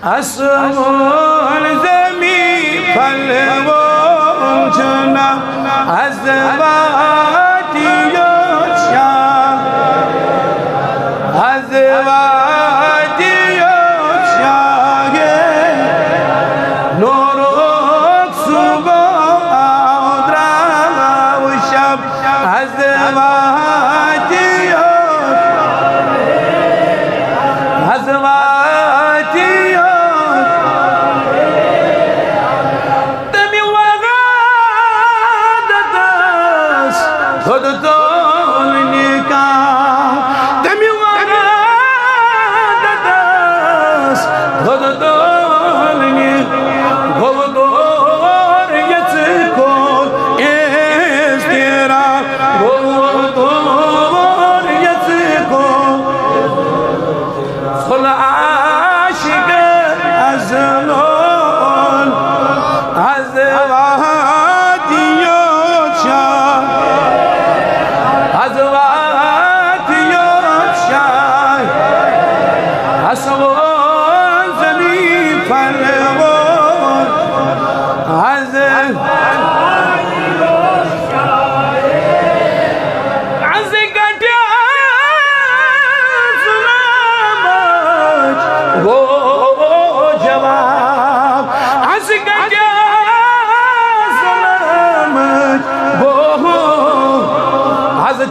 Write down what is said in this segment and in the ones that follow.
आसमान ज़मीं फलवों चुना azvatiyo chage norok subo audra ushab azvatiyo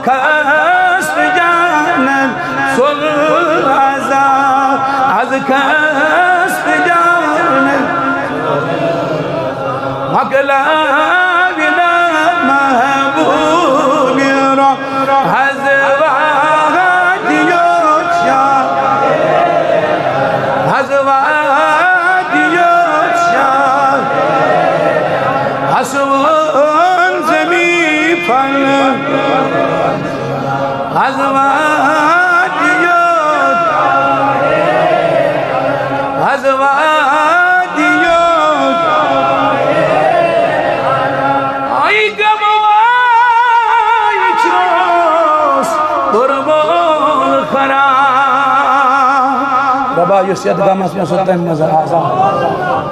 kast janan sol azab az kast janan makla bina mahbub ra hazwat yocha aswan zemi fal Yusiyat gamas में सुनते हैं मज़ा आज़ा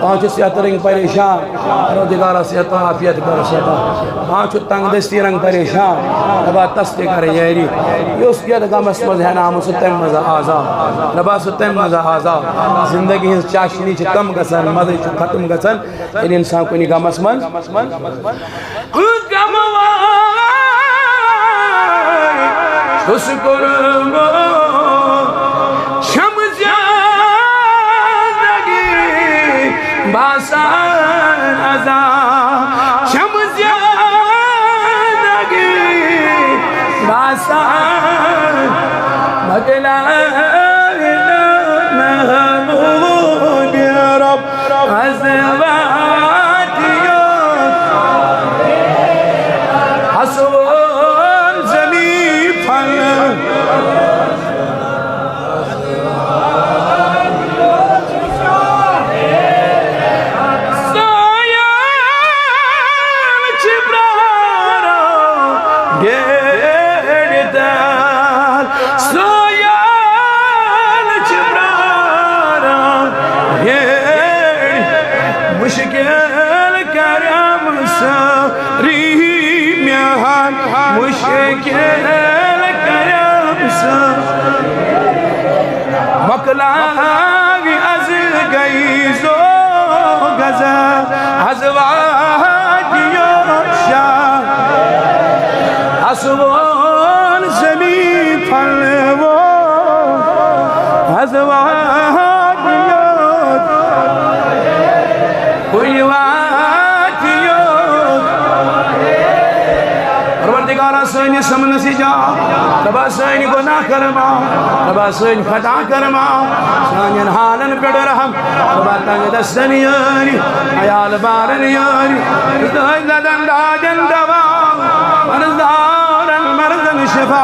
पाँच सियात रंग परेशान रोज़गार सियात आफियत कर सियात पाँच तंग दस्ती रंग परेशान रबा तस्ते करे यारी युसियत गामस में है नाम सुनते हैं मज़ा आज़ा रबा सुनते हैं मज़ा आज़ा ज़िंदगी हिंस चाशनी च कम गसन मज़े च खत्म गसन इन इंसान को नहीं गामस में बासान अज़ा शम्ज़िया दगी बासान मगला महबूब रब अज़वातियो हसवन ज़मी फल मकलावी अज़ गई ज़ो गज़ा अज़वादियो शाह असवान ज़मी फलवो अज़वादियो हुयवादियो परवरदिगारा सैनी समनसी जा रबा सैनी गुनाह करमा रबा सैनी खता करमा शानन हालन पेड़ रहम रबा तंग दस्तन यारी अयाल बारन यारी ददन दाजन दवा मरज़ारन मरज़न शिफा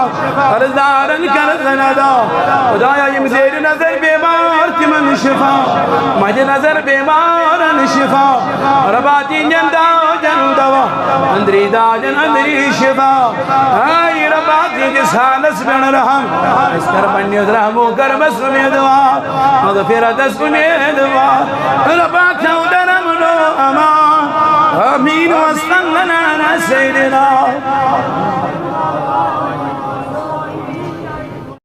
मरज़ारन करज़न अदा खुदाया ये मुझे नज़र बीमार तिमन शिफा मुझे नज़र बीमारन शिफा रबा तीन दाजन दवा अंदरी दाजन अंदरी शिफा आई रबा किस हालस में रहम इस कर बन्यत रहमो कर बस में दुआ मगफिरत में दुआ रबा खौदरम लो अमा आमीन वसल्लना सैयदना